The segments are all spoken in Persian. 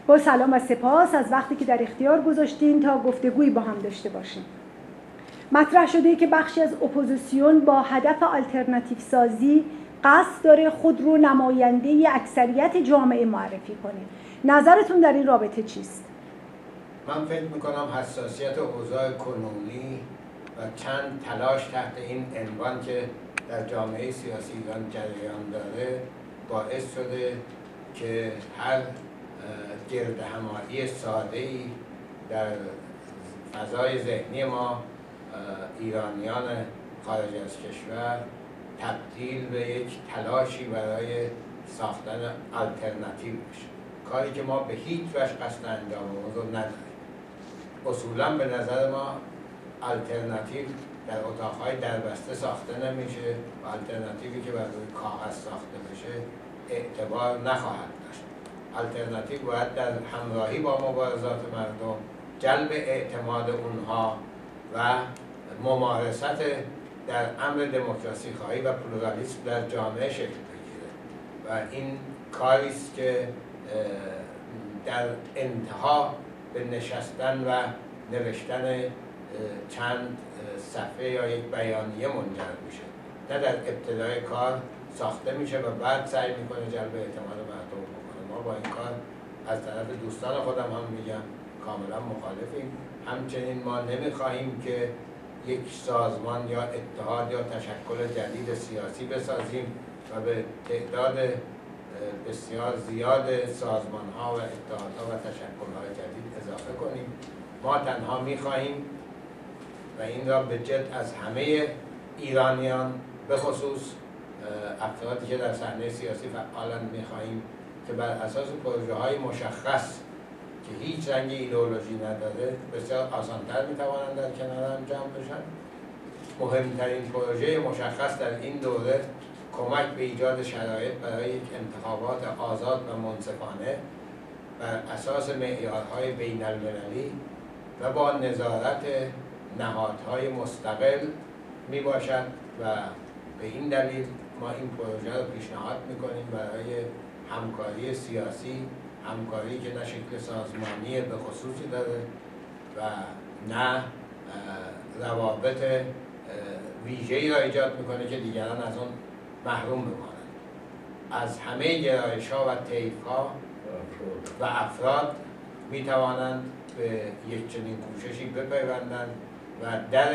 با سلام و سپاس از وقتی که در اختیار گذاشتین تا گفتگویی با هم داشته باشیم. مطرح شده که بخشی از اپوزیسیون با هدف آلترناتیو سازی قصد داره خود رو نماینده اکثریت جامعه معرفی کنه. نظرتون در این رابطه چیست؟ من فکر میکنم حساسیت اوضاع کنونی و چند تلاش تحت این عنوان که در جامعه سیاسی ایران جریان داره باعث شده که هر گردهمایی ساده‌ای در فضای ذهنی ما ایرانیان خارج از کشور تبدیل به یک تلاشی برای ساختن آلترناتیو بشه، کاری که ما به هیچ وجه قصد انجام اون رو نداریم. اصولا به نظر ما آلترناتیو در اتاقهای دربسته ساخته نمیشه و آلترناتیوی که بر روی کاغذ ساخته بشه اعتبار نخواهد داشت. آلترناتیو باید در همراهی با مبارزات مردم جلب اعتماد اونها و ممارست در امر دموکراسی خواهی و پلورالیسم در جامعه شکل بگیره و این کاری است که در انتها به نشستن و نوشتن چند صفحه یا یک بیانیه منجر میشه، نه در ابتدای کار ساخته میشه و بعد سعی میکنه جلب اعتماد مردم بکنه. ما با این کار از طرف دوستان خودم هم میگم کاملا مخالفیم. همچنین ما نمیخواهیم که یک سازمان یا اتحاد یا تشکل جدید سیاسی بسازیم و به تعداد بسیار زیاد سازمان‌ها و اتحادها و تشکل‌های جدید اضافه کنیم. ما تنها می‌خواهیم و این را به جد از همه ایرانیان به خصوص افرادی که در صحنه سیاسی فعالند می‌خواهیم که بر اساس پروژه‌های مشخص که هیچ رنگ ایدئولوژی نداره بسیار آسان‌تر می‌توانند در کنار هم جمع بشن. مهمترین پروژه مشخص در این دوره کمک به ایجاد شرایط برای یک انتخابات آزاد و منصفانه بر اساس معیارهای بین المللی و با نظارت نهادهای مستقل می باشد و به این دلیل ما این پروژه رو پیشنهاد می‌کنیم برای همکاری سیاسی، همکاری که نه شکل سازمانی به خصوصی داره و نه روابط ویژه‌ای را ایجاد میکنه که دیگران از اون محروم بمانند. از همه گرایش‌ها و طیف‌ها و افراد میتوانند به یک چنین کوششی بپیوندند و در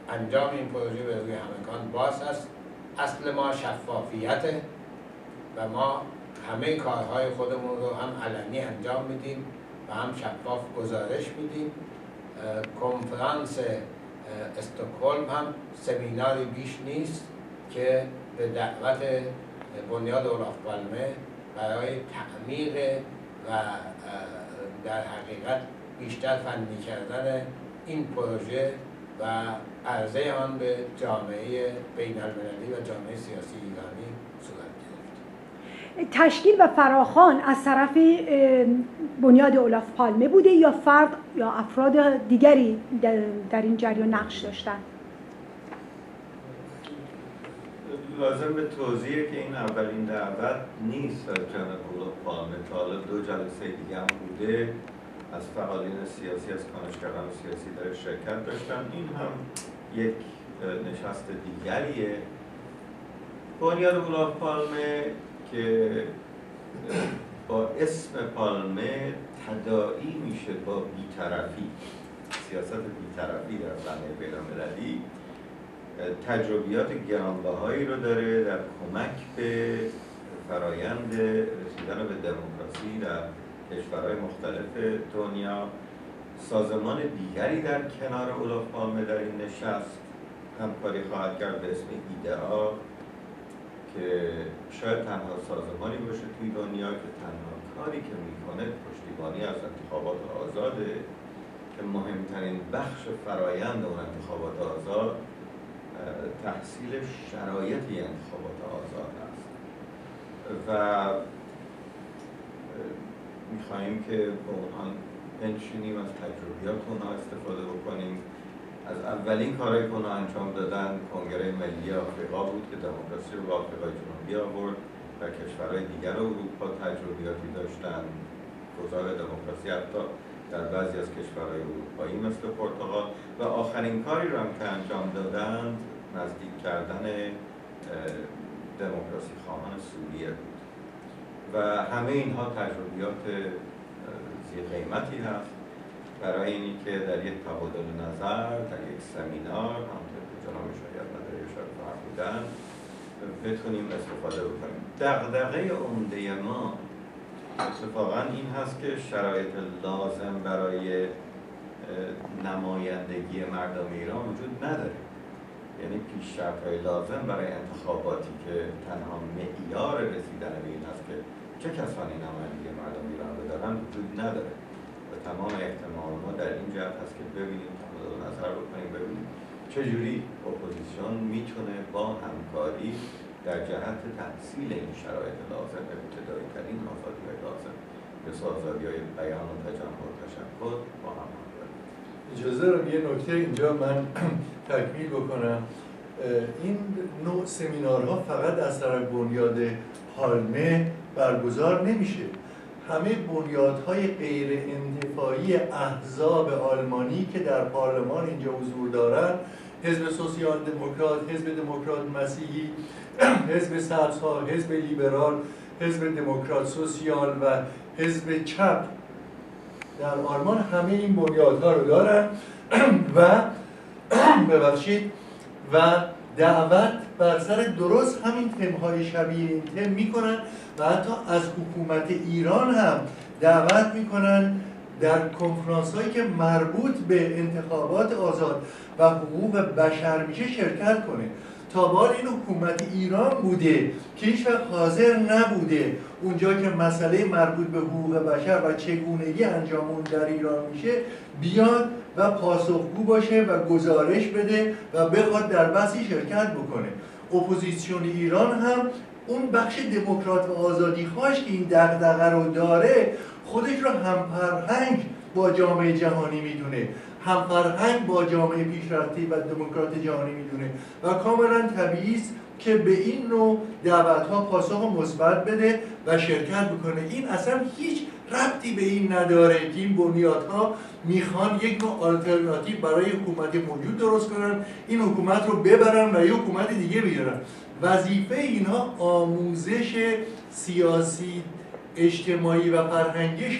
انجام این پروژه به روی همگان باز است. اصل ما شفافیته و ما همه کارهای خودمون رو هم علنی انجام میدیم و هم شفاف گزارش میدیم. کنفرانس استکهلم هم سمیناری بیش نیست که به دعوت بنیاد اولف پالمه برای تعمیق و در حقیقت بیشتر فنی کردن این پروژه و عرضه آن به جامعه بین المللی و جامعه سیاسی ایرانی صورت گرفت. تشکیل و فراخوان از طرف بنیاد اولف پالمه بوده یا فرد یا افراد دیگری در این جریان نقش داشتن؟ لازم به توضیحه که این اولین دعوت نیست از جناب اولف پالمه. تا حالا 2 جلسه دیگه هم بوده، از فعالین سیاسی، از کنشگران سیاسی در شرکت داشتن. این هم یک نشست دیگریه. بنیاد اولف پالمه که با اسم پالمه تداعی میشه با بی‌طرفی، سیاست بی‌طرفی در صحنه بین‌المللی، تجربیات گرانبهایی رو داره در کمک به فرایند رسیدن به دموکراسی در کشورهای مختلف دنیا. سازمان دیگری در کنار اولف پالمه در این نشست همکاری خواهد کرد به اسم ایدئا که شاید تنها سازمانی باشه توی دنیا که تنها کاری که میکنه پشتیبانی از انتخابات آزاده که مهمترین بخش فرایند اون انتخابات آزاد تحصیل شرایط انتخابات آزاد است و میخواییم که با اونها بنشینیم، از تجربیات اونها استفاده بکنیم. از اولین کارهایی که اونها انجام دادن کنگره ملی آفریقا بود که دموکراسی رو به آفریقای جنوبی آورد و کشورهای دیگر اروپا تجربیاتی داشتن. گذار دموکراسی حتی در بعضی از کشورهای اروپایی مثل پرتغال و آخرین کاری رو هم که انجام دادند نزدیک کردن دموکراسی خواهان سوریه بود و همه اینها تجربیات ذی قیمتی هست برای اینی که در یک تبادل نظر در یک سمینار همونطور که جناب شاید مداری اشاره فرمودن بتونیم استفاده بکنیم. دغدغه عمده ما اتفاقا این هست که شرایط لازم برای نمایندگی مردم ایران وجود نداره، یعنی پیش شرط‌های لازم برای انتخاباتی که تنها معیار رسیدن به این هست که چه کسانی نمایندگی مردم ایران رو دارن وجود نداره و تمام احتمال ما در این جهت هست که ببینیم تبادل نظر بکنیم ببینیم چجوری اپوزیسیون میتونه با همکاری در جهت تحصیل این شرایط لازم ابتدایی ترین آزادی‌های لازم مثل آزادی‌های بیان و تجمع و تشکل با هم همکاری. اجازه رو یه نکته اینجا من تکمیل بکنم. این نوع سمینارها فقط از طرف بنیاد پالمه برگزار نمیشه. همه بنیادهای غیر انتفاعی احزاب آلمانی که در پارلمان اینجا حضور دارن، حزب سوسیال دموکرات، حزب دموکرات مسیحی، حزب سبزها، حزب لیبرال، حزب دموکرات سوسیال و حزب چپ در آلمان همه این بنیادها رو دارن و دعوت بر سر درست همین تمهای شبیه این تم میکنن و حتی از حکومت ایران هم دعوت میکنن در کنفرانس هایی که مربوط به انتخابات آزاد و حقوق بشر میشه شرکت کنه. تا بار این حکومت ایران بوده که هیچ وقت حاضر نبوده اونجا که مسئله مربوط به حقوق بشر و چگونگی انجام اون در ایران میشه بیاد و پاسخگو باشه و گزارش بده و بخواد در بحثی شرکت بکنه. اپوزیسیون ایران هم اون بخش دموکرات و آزادی خواهش که این دغدغه رو داره خودش رو همفرهنگ با جامعه جهانی میدونه، همفرهنگ با جامعه پیشرفته و دموکرات جهانی میدونه و کاملا طبیعی است که به این نوع دعوت‌ها پاسخ مثبت بده و شرکت بکنه. این اصلا هیچ ربطی به این نداره که این بنیادها میخوان یک نوع آلترناتیو برای حکومت موجود درست کنن، این حکومت رو ببرن و یک حکومت دیگه بیارن. وظیفه اینها آموزش سیاسی، اجتماعی و فرهنگی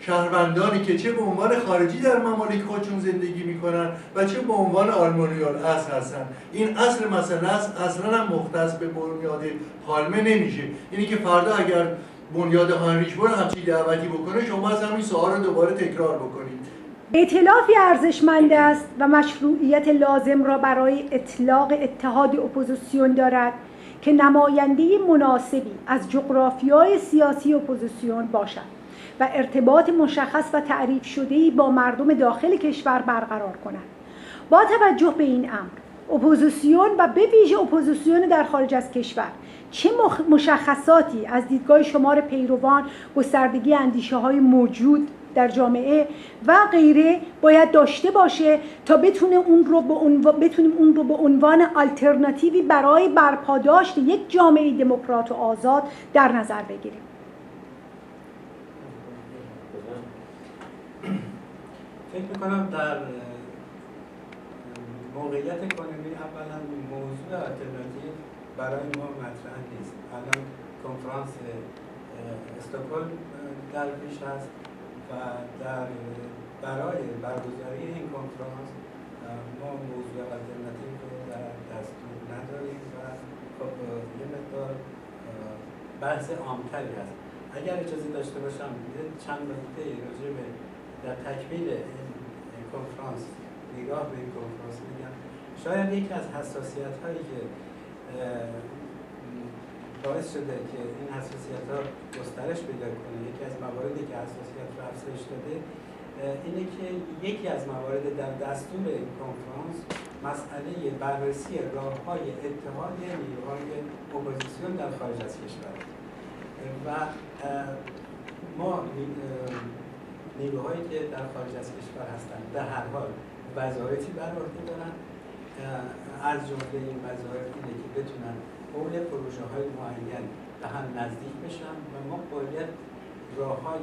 شهروندانی که چه به عنوان خارجی در ممالک خودشون زندگی میکنن و چه به عنوان آلمانیان اصل هستن. این اصل مسئله است، اصلا هم مختص به بنیاد پالمه نمیشه. اینی که فردا اگر بنیاد هانریش بور همچین دعوتی بکنه شما از همین سوال رو دوباره تکرار بکنید. ائتلافی ارزشمند است و مشروعیت لازم را برای اطلاق اتحاد اپوزیسیون دارد که نماینده مناسبی از جغرافیای سیاسی اپوزیسیون باشد و ارتباط مشخص و تعریف شده‌ای با مردم داخل کشور برقرار کند. با توجه به این امر، اپوزیسیون و به ویژه اپوزیسیون در خارج از کشور چه مشخصاتی از دیدگاه شمار پیروان گستردگی اندیشه‌های موجود در جامعه و غیره باید داشته باشه تا بتونیم اون رو به عنوان آلترناتیوی برای برپاداشت یک جامعه دموکرات و آزاد در نظر بگیریم. فکر میکنم در موقعیت کنونی اولا موضوع آلترناتیو برای ما مطرح نیست. الان کنفرانس استکهلم در پیش است و برای برگزاری این کنفرانس ما موضوع آلترناتیو رو در دستور نداریم و خب یه مقدار بحث عام‌تری هست. اگر اجازه داشته باشم چند نکته راجع به در تکمیل این کنفرانس نگاه به این کنفرانس میگم. شاید یکی از حساسیت هایی که باعث شده که این حساسیت ها گسترش پیدا کنه، یکی از مواردی که حساسیت رو افزایش داده اینه که یکی از موارد در دستور این کنفرانس مسئله بررسی راه‌های اتحاد نیروهای اپوزیسیون در خارج از کشور و ما نیروهایی که در خارج از کشور هستند به هر حال وظایفی بر عهده دارن، از جمله این وظایف اینه که بتونن حول پروژه‌های معین به هم نزدیک بشن و ما باید راه‌های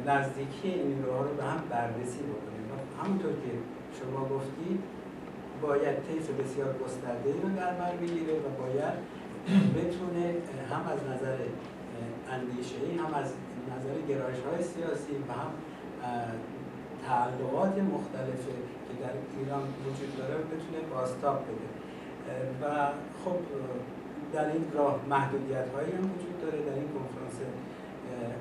نزدیکی این نیروها رو به هم بررسی بکنیم. همونطور که شما گفتید باید طیف بسیار گسترده‌ای رو در بر بگیره و باید بتونه هم از نظر اندیشه‌ای، هم از نظر گرایش‌های سیاسی و هم تعلقات مختلفی که در ایران وجود داره بتونه بازتاب بده. و خب در این راه محدودیت‌هایی هم وجود داره. در این کنفرانس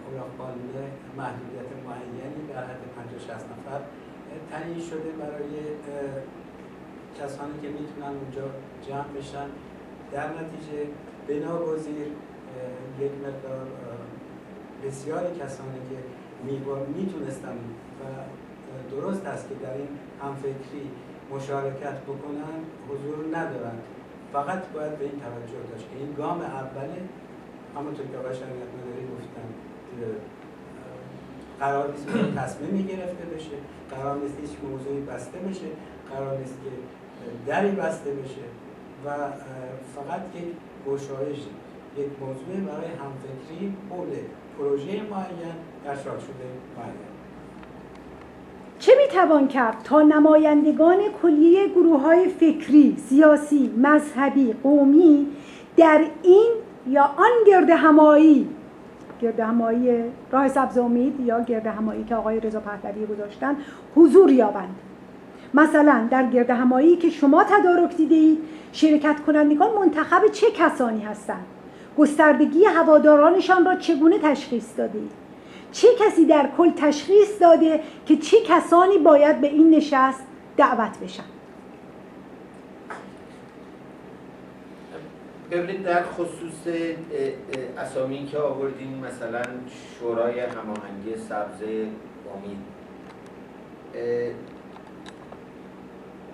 اولاق پالمه محدودیت معینی در حد 50-60 نفر تعیین شده برای کسانی که میتونن اونجا جمع بشن. در نتیجه بناگزیر یک مقدار بسیاری کسانی که میتونستن و درست است که در این همفکری مشارکت بکنن حضور ندارن. فقط باید به این توجه داشت که این گام اوله، همونطور که آقای شریعت مداری گفتن، قرار نیست تصمیمی گرفته بشه، قرار نیست هیچ موضوعی بسته بشه، قرار نیست که دری بسته بشه و فقط یک گشایش، یک موضوع برای همفکری حول پروژه معین در چارچوب معین. چه میتوان کرد تا نمایندگان کلیه گروه‌های فکری، سیاسی، مذهبی، قومی در این یا آن گردهمایی راه سبز امید یا گردهمایی که آقای رضا پهلوی گذاشتن حضور یابند؟ مثلا در گردهمایی که شما تدارک دیدید، شرکت کنندگان منتخب چه کسانی هستند؟ گستردگی هوادارانشان را چگونه تشخیص دادید؟ چه کسی در کل تشخیص داده که چه کسانی باید به این نشست دعوت بشن؟ ببینید در خصوص اسامی که آوردین، مثلا شورای هماهنگی سبز امید،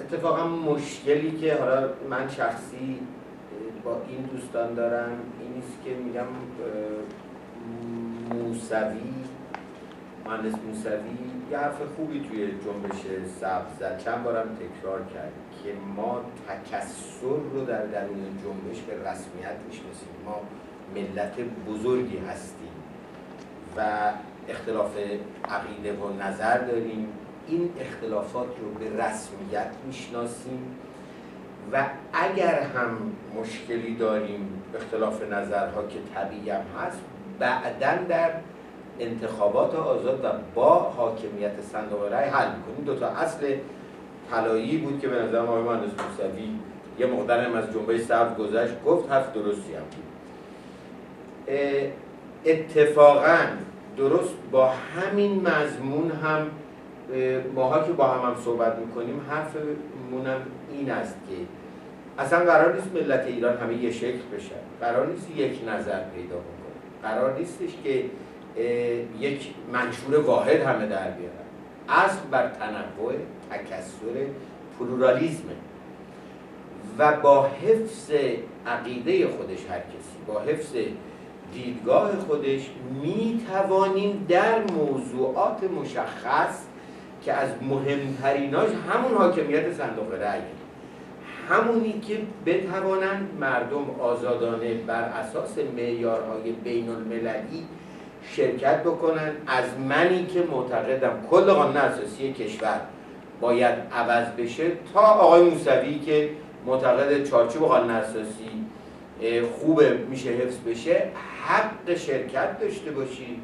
اتفاقا مشکلی که حالا من شخصی با این دوستان دارم این است که میگم مهندس موسوی یه حرف خوبی توی جنبش سبز زد، چند بارم تکرار کرد که ما تکثر رو در درون جنبش به رسمیت میشناسیم. ما ملت بزرگی هستیم و اختلاف عقیده و نظر داریم، این اختلافات رو به رسمیت میشناسیم و اگر هم مشکلی داریم، اختلاف نظرها که طبیعی هم هست، بعداً در انتخابات آزاد و با حاکمیت صندوق رای حل می‌کنیم. دو تا اصل طلایی بود که به نظر آقای مهندس موسوی یه مقدارم از جنبش سبز گذشت، گفت حرف درستی هم بود. اتفاقاً درست با همین مضمون هم ماها که با هم صحبت میکنیم حرفمونم این است که اصلا قرار نیست ملت ایران همه یه شکل بشن، قرار نیست یک نظر پیدا بکنن، قرار نیستش که یک منشور واحد همه در بیارن. اصل بر تنوع، تکثر، پلورالیزمه و با حفظ عقیده خودش هر کسی، با حفظ دیدگاه خودش میتوانیم در موضوعات مشخص که از مهمتریناش همون حاکمیت صندوق رأی، همونی که بتوانند مردم آزادانه بر اساس معیارهای بین المللی شرکت بکنن، از منی که معتقدم کل قانون اساسی کشور باید عوض بشه تا آقای موسوی که معتقد چارچوب قانون اساسی خوبه میشه حفظ بشه، حق شرکت داشته باشید،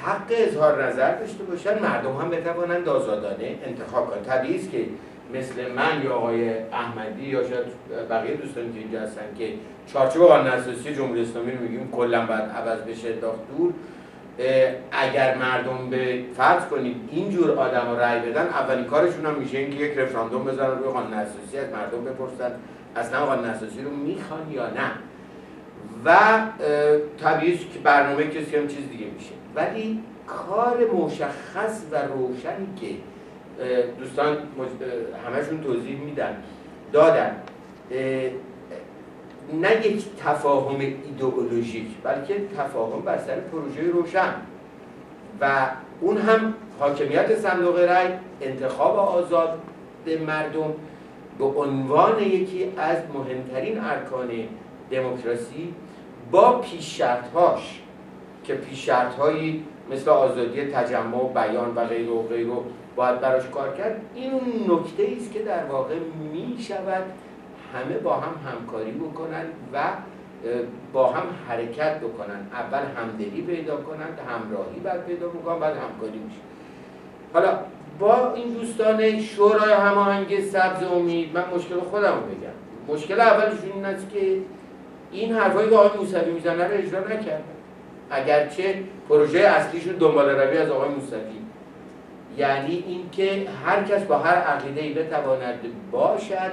حق اظهار نظر داشته باشن، مردم هم بتوانند آزادانه انتخاب کنند. طبیعی است که مثل من یا آقای احمدی یا شاید بقیه دوستانی که اینجا هستن که چارچوب قانون اساسی جمهوری اسلامی رو میگیم کلا باید عوض بشه انداخت دور، اگر مردم به فرض کنید اینجور آدما رأی بدن، اولین کارشون هم میشه اینکه یک رفراندوم بذارن روی قانون اساسی، از مردم بپرسن اصلا قانون اساسی رو میخوان یا نه. و طبیعی است که برنامه کسی هم چیز دیگه میشه، ولی کار مشخص و روشنی که دوستان همشون توضیح دادن نه یک تفاهم ایدئولوژیک بلکه تفاهم بر سر پروژه روشن و اون هم حاکمیت صندوق رای، انتخاب آزاد مردم به عنوان یکی از مهمترین ارکان دموکراسی با پیش شرط‌هاش که پیش شرط‌هایی مثل آزادی تجمع و بیان و غیره و غیره باید براش کار کرد. این نکته است که در واقع می شود همه با هم همکاری بکنن و با هم حرکت بکنن. اول همدلی پیدا کنن، همراهی بعد پیدا بکنن، بعد همکاری میشه. حالا با این دوستان شورای هماهنگ سبز امید من مشکل خودم رو بگم. مشکل اولشون این است که این حرفایی که آقای موسوی میزنه رو اجرا نکردن، اگرچه پروژه اصلیشون دنبال روی از آقای موسوی، یعنی اینکه هر کس با هر عقیده‌ای بتواند باشد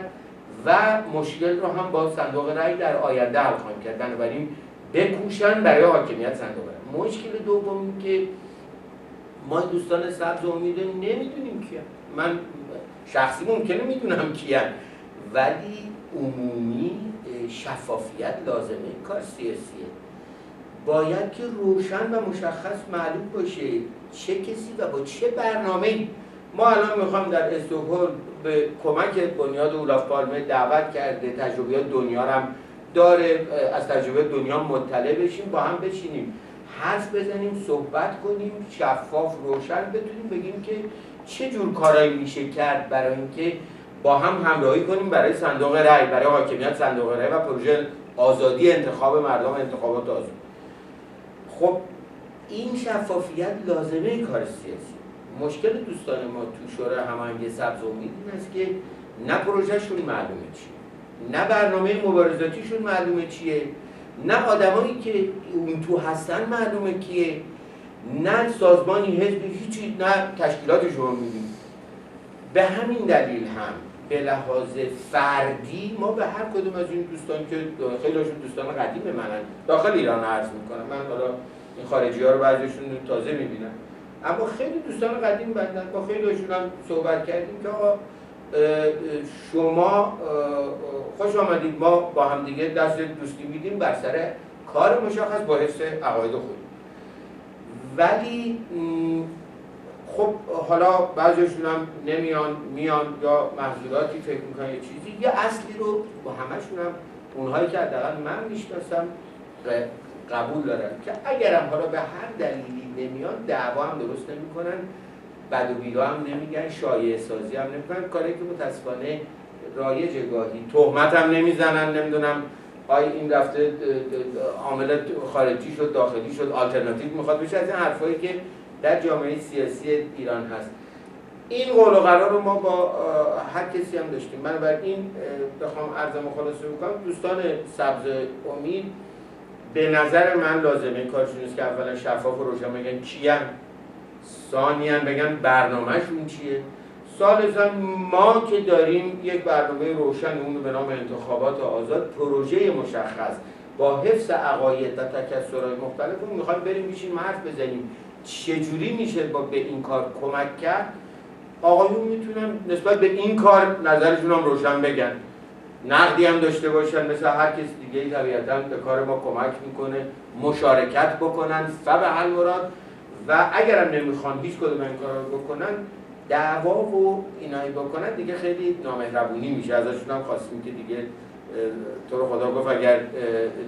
و مشکل رو هم با صندوق رأی در آینده حل خواهیم کرد. بنابراین بکوشن برای حاکمیت صندوق رأی. مشکل دوم که ما دوستان سبز امید نمیدونیم کیان. من شخصی ممکنه میدونم کیان، ولی عمومی شفافیت لازمه. این کار سیاسیه، باید که روشن و مشخص معلوم باشه چه کسی و با چه برنامه‌ای. ما الان میخوام در استکهلم به کمک بنیاد اولاف پالمه دعوت کرده، تجربیات دنیا رو هم داره، از تجربه دنیا مطلع بشیم، با هم بشینیم حرف بزنیم، صحبت کنیم، شفاف روشن بتونیم بگیم که چه جور کارایی میشه کرد برای اینکه با هم همراهی کنیم برای صندوق رأی، برای حاکمیت صندوق رأی و پروژه آزادی انتخاب مردم، انتخابات آزاد. خب این شفافیت لازمه کار سیاسی. مشکل دوستان ما تو شورای هماهنگ سبز امید این است که نه پروژهشون معلومه چیه، نه برنامه مبارزاتیشون معلومه چیه، نه آدمایی که اون تو هستن معلومه کیه، نه سازمانی حزبی هیچی، نه تشکیلاتشون میدیم. به همین دلیل هم به لحاظ فردی ما به هر کدوم از این دوستان که خیلیشون دوستان قدیم منن داخل ایران عرض میکنم، من حالا این خارجی ها رو بعضیشون تازه میبینم، اما خیلی دوستان قدیم بندن، با خیلیشون هم صحبت کردیم که آقا شما خوش آمدید، ما با هم دیگه دست دوستی میدیم بر سر کار مشخص با حفظ عقاید خود. ولی خب حالا بعضیشون هم نمیان، میان یا محضوراتی فکر میکنن یه چیزی، یه اصلی رو با همشون هم اونهایی که حداقل من میشناسم قبول دارن که اگرم حالا به هر دلیلی نمیان دعوا هم درست نمیکنن، بد و بیرا هم نمیگن، شایعه سازی هم نمیکنن، کاری که متاسفانه رایجه گاهی، تهمت هم نمیزنن، نمیدونم آیا این رفته عامل خارجی شد داخلی شد آلترناتیو میخواد بشه، از این حرفایی که در جامعه سیاسی ایران هست. این قول و قرار رو ما با هر کسی هم داشتیم. بنابراین بخوام عرضمو خلاصه بکنم، دوستان سبز امید به نظر من لازمه کارشون است که اولا شفاف و روشن بگن کیان، ثانیاً بگن برنامه‌شون چیه، ثالثاً ما که داریم یک برنامه روشن اون به نام انتخابات آزاد، پروژه مشخص با حفظ عقاید و تکثرهای مختلف رو میخوایم بریم بشینیم حرف بزنیم چجوری میشه به این کار کمک کرد. آقایون میتونن نسبت به این کار نظرشون هم روشن بگن، نقدی هم داشته باشن، مثل هر کس دیگه طبیعتاً به کار ما کمک میکنه، مشارکت بکنن فبحل مراد، و اگرم نمیخوان هیچ کدوم این کار رو بکنن، دعوا و اینایی بکنن، دیگه خیلی نامهربونی میشه. ازشون هم خواستیم که دیگه تو رو خدا گفت اگر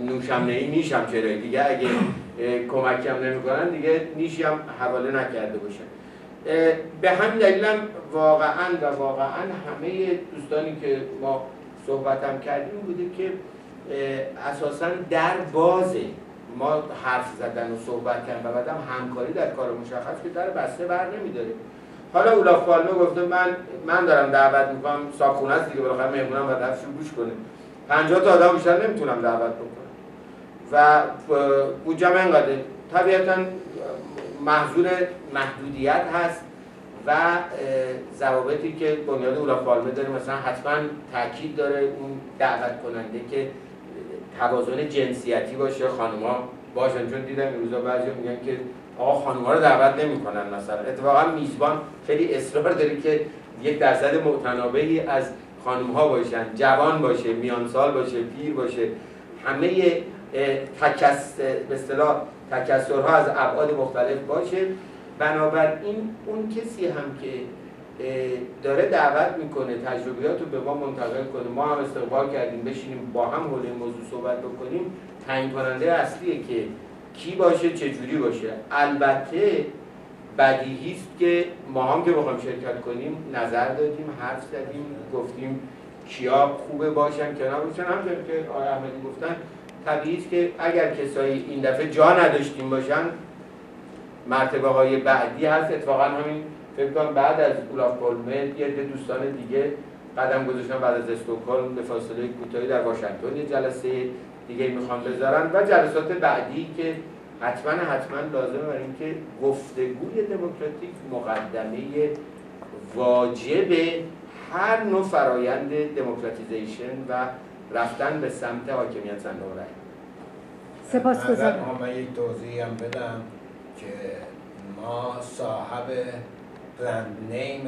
نوشم نهی نیشم چرایی، دیگه اگه کمکم نمیکنن دیگه نیشی هم حواله نکرده باشن. به همین دلیلم واقعا همه دوستانی که ما صحبت هم کردیم بوده که اساساً در بازه ما حرف زدن و صحبت کردن و بعدم همکاری در کار مشخص که در بسته بر نمیداره. حالا اولاف پالمه گفته من دارم دعوت میکنم، صاحبخونه است دیگه، بالاخره مهمونم باید حرفشو گوش کنه، 50 تا آدم بیشتر نمیتونم دعوت بکنم و بودجه‌م اینقدره. طبیعتاً محظور محدودیت هست و ضوابطی که بنیاد اولاف پالمه داره، مثلا حتما تاکید داره اون دعوت کننده که توازن جنسیتی باشه، خانوما باشن، چون دیدم این روزا بعضیا میگن که آقا خانوما رو دعوت نمیکنن. مثلا اتفاقا میزبان خیلی اصرار داره که 1% متناوبی از خانم‌ها باشن، جوان باشه، میان سال باشه، پیر باشه، همه به اصطلاح تکثرها از ابعاد مختلف باشه. بنابراین اون کسی هم که داره دعوت میکنه تجربیات رو به ما منتقل کنه، ما هم استقبال کردیم بشینیم با هم حول این موضوع صحبت بکنیم، تعیین کننده اصلیه که کی باشه، چه جوری باشه. البته بدیهی است که ما هم که بخوایم شرکت کنیم نظر دادیم، حرف زدیم، گفتیم کیا خوبه باشن که نباشن. همونطور که آقای احمدی گفتن طبیعی است که اگر کسایی این دفعه جا نداشتیم باشن مرتبه های بعدی هست. اتفاقا همین فکر کنم بعد از اولاف پالمه یه عده دوستان دیگه قدم گذاشتن بعد از استکهلم به فاصله کوتاهی در واشنگتن یه جلسه دیگه میخوان بذارن و جلسات بعدی که حتما لازمه برای اینکه گفتگوی دموکراتیک مقدمه واجب هر نوع فرایند دموکراتیزیشن و رفتن به سمت حاکمیت صندوق رای. سپاسگزارم. من یک توضیحی هم بدم که ما صاحب برند نیم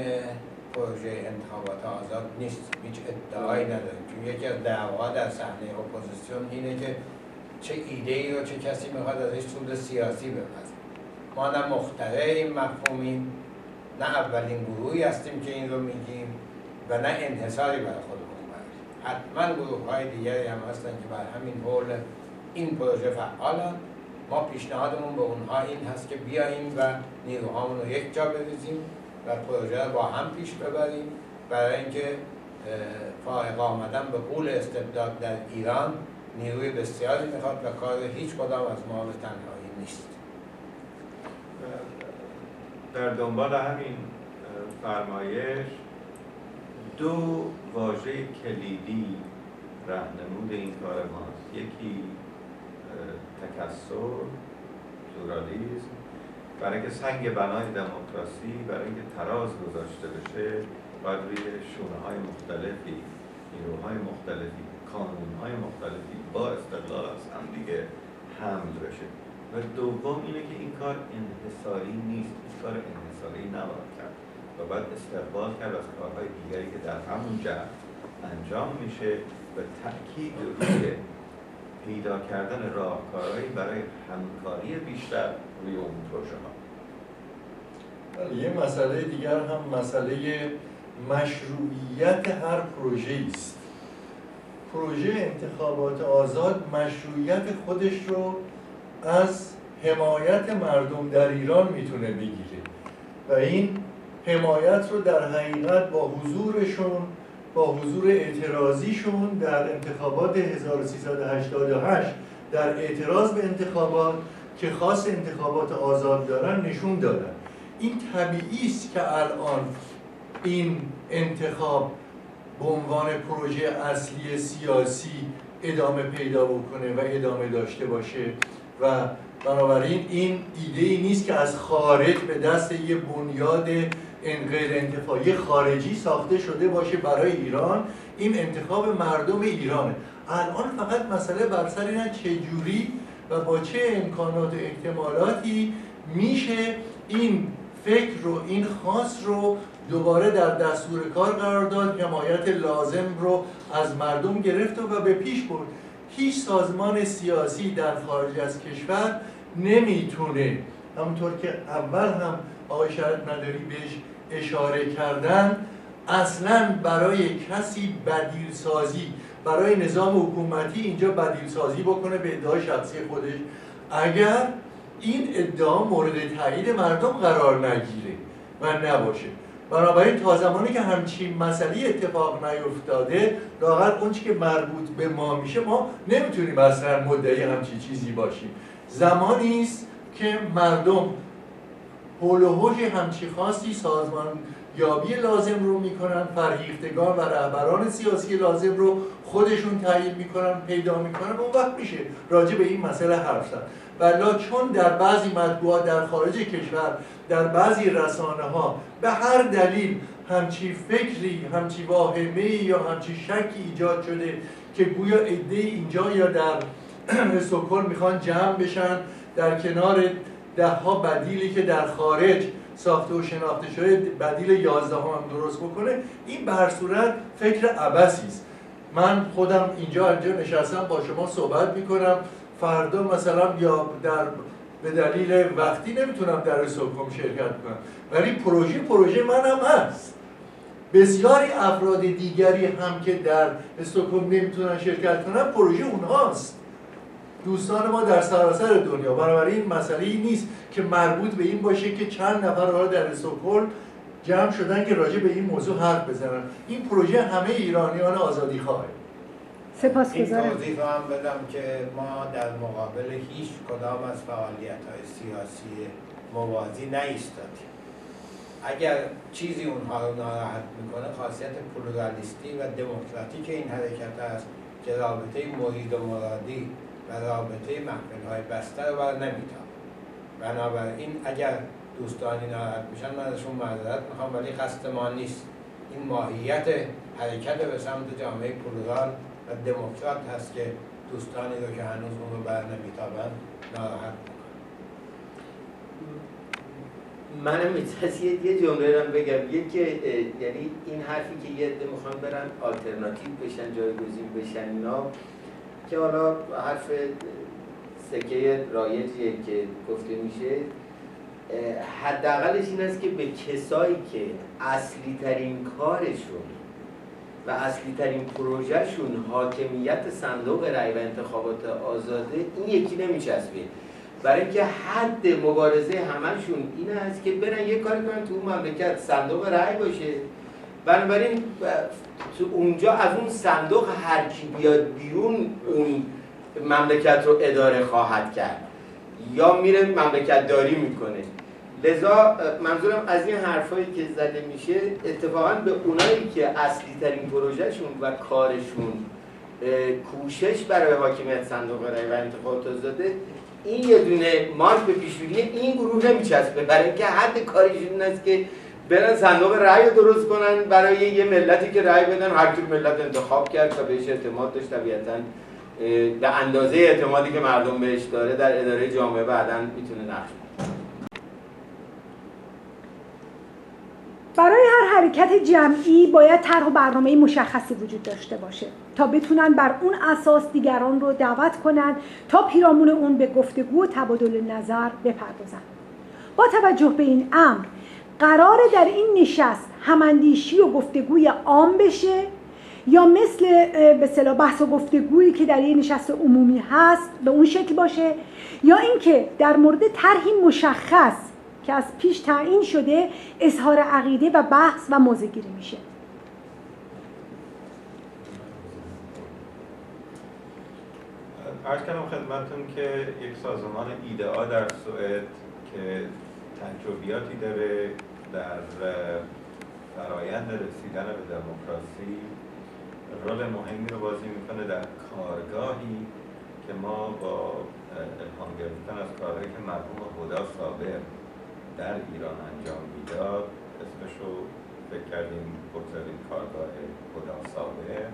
پروژه انتخابات آزاد نیست، هیچ ادعایی نداریم، چون یکی از دعواها در صحنه اپوزیسیون اینه که چه ایده ای رو چه کسی میخواد ازش سود سیاسی بپذیره. ما نه مخترع این مفهومیم، نه اولین گروهی هستیم که این رو میگیم و نه انحصاری برای خودمون بریم. حتما گروه های دیگری هم هستن که بر همین حول این پروژه فعالن. ما پیشنهادمون به اونها این هست که بیاییم و نیروهامون رو یک جا بریزیم و پروژه رو با هم پیش ببریم، برای اینکه فائق آمدن به غول استبداد در ایران نیروی بسیاری میخواد و کار هیچ کدام از ما به تنهایی نیست. در دنبال همین فرمایش دو واژه کلیدی راهنمود این کار ماست. یکی تکثر، پلورالیسم، برای اینکه سنگ بنای دموکراسی برای اینکه تراز گذاشته بشه باید روی شونه‌های مختلفی، نیروهای مختلفی، کانون‌های مختلفی با استقلال از هم دیگه حمل بشه. و دوم اینه که این کار انحصاری نیست، این کار انحصاری نباید کرد و باید استقبال کرد از کارهای دیگری که در همون جهت انجام میشه و تأکید روی پیدا کردن راهکارهایی برای همکاری بیشتر روی اون پروژه ها. یه مسئله دیگر هم مسئله مشروعیت هر پروژه است. پروژه انتخابات آزاد مشروعیت خودش رو از حمایت مردم در ایران میتونه بگیره و این حمایت رو در حقیقت با حضورشون، با حضور اعتراضیشون در انتخابات 1388 در اعتراض به انتخابات که خاص انتخابات آزاد دارن نشون دادن. این طبیعی است که الان این انتخاب به عنوان پروژه اصلی سیاسی ادامه پیدا بکنه و ادامه داشته باشه و بنابراین این ایده‌ای نیست که از خارج به دست یه بنیاد غیر انتفاعی خارجی ساخته شده باشه برای ایران. این انتخاب مردم ایرانه. الان فقط مسئله بر سر اینه چجوری و با چه امکانات و احتمالاتی میشه این فکر رو، این خواست رو دوباره در دستور کار قرار داد، حمایت لازم رو از مردم گرفت و به پیش برد. هیچ سازمان سیاسی در خارج از کشور نمیتونه، همونطور که اول هم آقای شرط نداری بهش اشاره کردن، اصلا برای کسی بدیل سازی، برای نظام حکومتی اینجا بدیل سازی بکنه به ادعای شخصی خودش اگر این ادعا مورد تایید مردم قرار نگیره و نباشه. بنابراین تا زمانی که همچین مسئله اتفاق نیفتاده، لااقل اون چی که مربوط به ما میشه ما نمیتونیم اصلا مدعی همچین چیزی باشیم. زمانی است که مردم حول و حوش همچین خاصی سازمان یابی لازم رو میکنن، فرهیختگان و رهبران سیاسی لازم رو خودشون تعیین میکنن، پیدا میکنن، اون وقت میشه راجع به این مسئله حرف زد. ولی چون در بعضی مطبوعات در خارج کشور، در بعضی رسانه ها به هر دلیل همچی فکری، همچی واهمه‌ای یا همچی شکی ایجاد شده که گویا عده‌ای اینجا یا در استکهلم میخوان جمع بشن در کنار ده‌ها بدیلی که در خارج ساخته و شناخته شده، بدیل 11 هم درست بکنه، این به هر صورت فکر عبثی است. من خودم اینجا نشستم با شما صحبت میکنم، فردا مثلا یا به دلیل وقتی نمیتونم در استکهلم شرکت کنم، ولی پروژه منم هست. بسیاری افراد دیگری هم که در استکهلم نمیتونن شرکت کنن، پروژه اونهاست. دوستان ما در سراسر دنیا. بنابراین مسئله‌ای نیست که مربوط به این باشه که چند نفر حالا در استکهلم جمع شدن که راجع به این موضوع حرف بزنن. این پروژه همه ایرانیان آزادیخواه. سپاسگزارم. این توضیح رو هم بدم که ما در مقابل هیچ کدام از فعالیت‌های سیاسی موازی نایستادیم. اگر چیزی اونها رو ناراحت میکنه خاصیت پلورالیستی و دموکراتیک این حرکت است که رابطه مرید و مرادی و رابطه محفل‌های بسته رو بر نمیتابه. بنابراین اگر دوستانی ناراحت میشن من ازشون معذرت میخوام، ولی قصد ما نیست. این ماهیت حرکت به سمت جامعه پلورال و دموکرات هست که دوستانی رو که هنوز اون رو بر نمیتابن ناراحت میکنه. منم می‌خواستم یه جمله رو بگم، یکی یعنی این حرفی که یه عده میخوان برن آلترناتیو بشن، جایگزین بشن اینا، که حالا حرف سکه رایجیه که گفته میشه، حداقلش این است که به کسایی که اصلی ترین کارشون و اصلی ترین پروژهشون حاکمیت صندوق رای و انتخابات آزاده، این یکی نمیچسبه. برای اینکه حد مبارزه همشون این است که برن یه کاری کنن تو اون مملکت صندوق رای باشه، بنابراین تو اونجا از اون صندوق هر کی بیاد بیرون اون مملکت رو اداره خواهد کرد یا میره مملکت داری میکنه. لذا منظورم از این حرفایی که زده میشه اتفاقا به اونایی که اصلی ترین پروژهشون و کارشون کوشش برای حاکمیت صندوق رای و انتخابات آزاده، این یه دونه مارک به پیشبینی این گروه نمیچسبه، برای اینکه حد کارشون این است که برن صندوق رای رو درست کنن برای یه ملتی که رای بدن، هر طور ملت انتخاب کرد و بهش اعتماد داشت، طبیعتاً به اندازه اعتمادی که مردم بهش داره در اداره جامعه بعداً میتونه نقش بده. برای هر حرکت جمعی باید طرح و برنامه مشخصی وجود داشته باشه تا بتونن بر اون اساس دیگران رو دعوت کنن تا پیرامون اون به گفتگو و تبادل نظر بپردازن. با توجه به این امر قراره در این نشست هماندیشی و گفتگوی عام بشه یا مثل به اصطلاح بحث و گفتگویی که در این نشست عمومی هست به اون شکل باشه، یا اینکه در مورد طرحی مشخص که از پیش تعیین شده اظهار عقیده و بحث و موضع‌گیری میشه. عرض کنم خدمتتون که یک سازمان ایدئا در سوئد که تجربیاتی داره در فرایند رسیدن به دموکراسی، رول مهمی رو بازی میکنه در کارگاهی که ما با الهام گرفتن از کارهایی که مرحوم هدی صابر در ایران انجام میداد اسمش رو فکر کردیم بگذاریم کارگاه هدی صابر،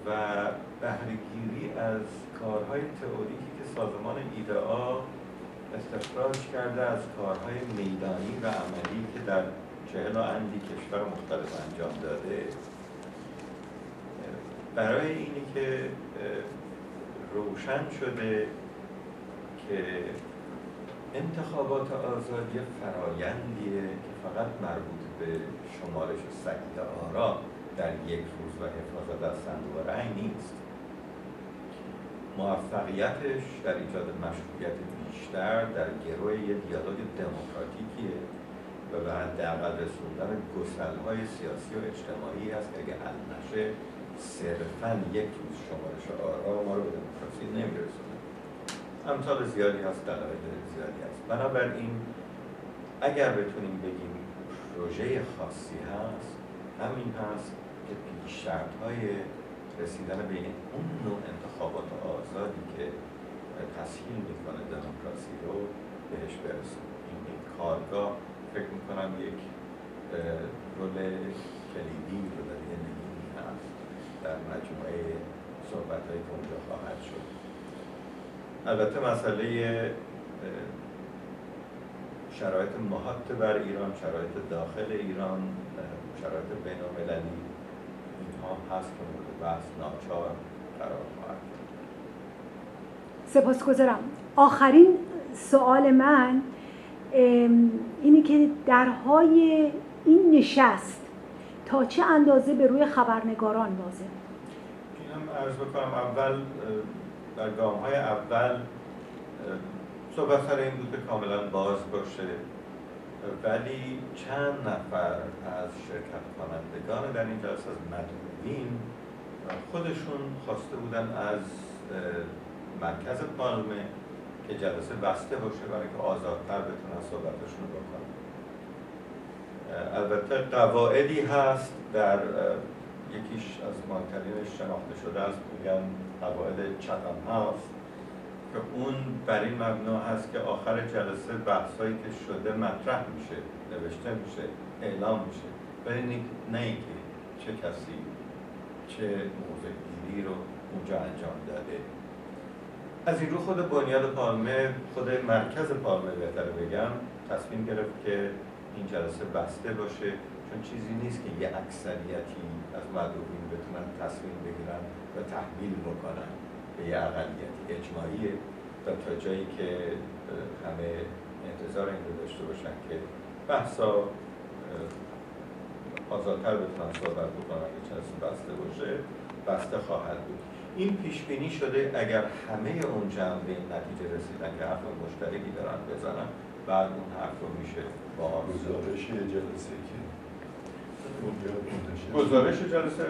و بهره‌گیری از کارهای تئوریکی که سازمان ایدئا استخراج کرده از کارهای میدانی و عملی که در 40 و اندی کشور مختلف انجام داده، برای اینی که روشن شده که انتخابات آزادی فرایندیه که فقط مربوط به شمارش سعی آرا در یک روز و حفاظت از صندوق رای نیست. موفقیتش در ایجاد مشروعیت بیشتر در گروه یک دیالوگ دموکراتیکیه و به حداقل رسوندن گسل‌های سیاسی و اجتماعی است که اگه حل نشه صرفاً یک روز شمارش آرا ما رو به دموکراسی نمیرسونه. امثال زیادی هست، دلایل زیادی هست. بنابراین اگر بتونیم بگیم پروژه خاصی هست، همین هست که پیش‌شرط‌های رسیدن به اون نوع انتخابات آزادی که تسهیل میکنه دموکراسی رو بهش برسونه. این کارگاه فکر میکنم یک رول کلیدی رو در زندگی هست در مجموعه صحبت‌هایی که اونجا خواهد شد. البته مسئله شرایط محاط بر ایران، شرایط داخل ایران، شرایط بین‌المللی، اینها هست که مورد بحث ناچار قرار خواهد گرفت. سپاسگزارم. آخرین سوال من اینی که درهای این نشست تا چه اندازه به روی خبرنگاران بازه؟ اینم عرض بکنم، اول در گام‌های اول صحبت سر این بود که کاملا باز باشه، ولی چند نفر از شرکت کنندگان در این جلسه از مدعوین خودشون خواسته بودن از مرکز پالمه که جلسه بسته باشه برای که آزادتر بتونن صحبتشون رو بکنن. البته قواعدی هست، در یکیش از مهمترینش شناخته شده است، میگن قواعد چتم هاوس، که اون بر این مبنا هست که آخر جلسه بحثایی که شده مطرح میشه، نوشته میشه، اعلام میشه، ولی نه اینکه چه کسی چه موضوع گیری رو اونجا انجام داده. از این رو خود بنیاد پالمه، خود مرکز پالمه بهتره بگم، تصمیم گرفت که این جلسه بسته باشه، چون چیزی نیست که یه اکثریتی از مدعوین بتونن تصمیم بگیرن و تحمیل بکنن به یه اقلیتی. اجماعیه و تا جایی که همه انتظار این رو داشته باشن که بحثا آزادتر بتونن صحبت بکنن که جلسه بسته باشه، بسته خواهد بود. این پیش بینی شده اگر همه اون جمع به این نتیجه رسیدن که حرف مشترکی دارن بزنن، بعد اون حرف رو میشه با گزارش جلسه که گزارش جلسه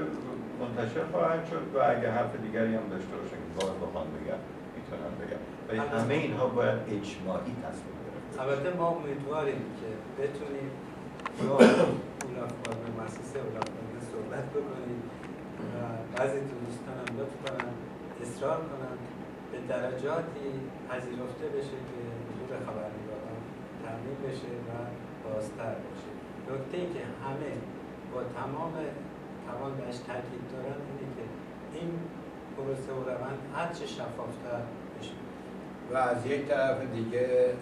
منتشر خواهد شد و اگه حرف دیگری هم داشته باشن که باز بخوان بگم میتونن بگم، ولی همه اینها باید اجماعی تصمیم گرفته. البته ما امیدواریم که بتونیم با اولادپالمه، مؤسسه اولادپالمه صحبت بکنیم و بعضی دوستان هم لطف کنن اصرار کنن به درجاتی پذیرفته بشه که حضور خبرنگاران تامین بشه و بازتر بشه. نکته ای که همه با تمام توان بهش تاکید دارن اینه که این پروسه و روند هرچه شفافتر بشه و از یک طرف دیگه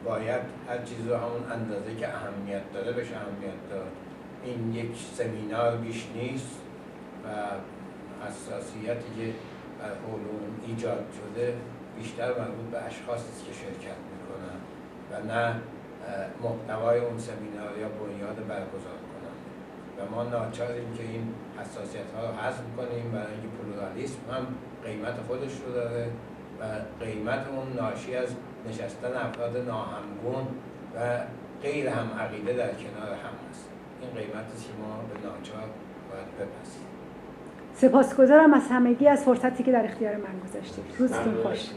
باید هر چیز رو همون اندازه که اهمیت داره بشه اهمیت داد. این یک سمینار بیش نیست و حساسیتی که در حول اون ایجاد شده بیشتر مربوط به اشخاصی است که شرکت میکنن و نه محتوای اون سمینار یا بنیاد برگزار کنن و ما ناچاریم که این حساسیت ها رو حذف کنیم، برای اینکه پلورالیسم هم قیمت خودش رو داره و قیمت اون ناشی از نشستن افراد ناهمگون و غیر هم عقیده در کنار هم است. این قیمتی که ما به ناچار باید بپذیریم. سپاسگزارم از همگی از فرصتی که در اختیار من گذاشتید. روزتون خوش.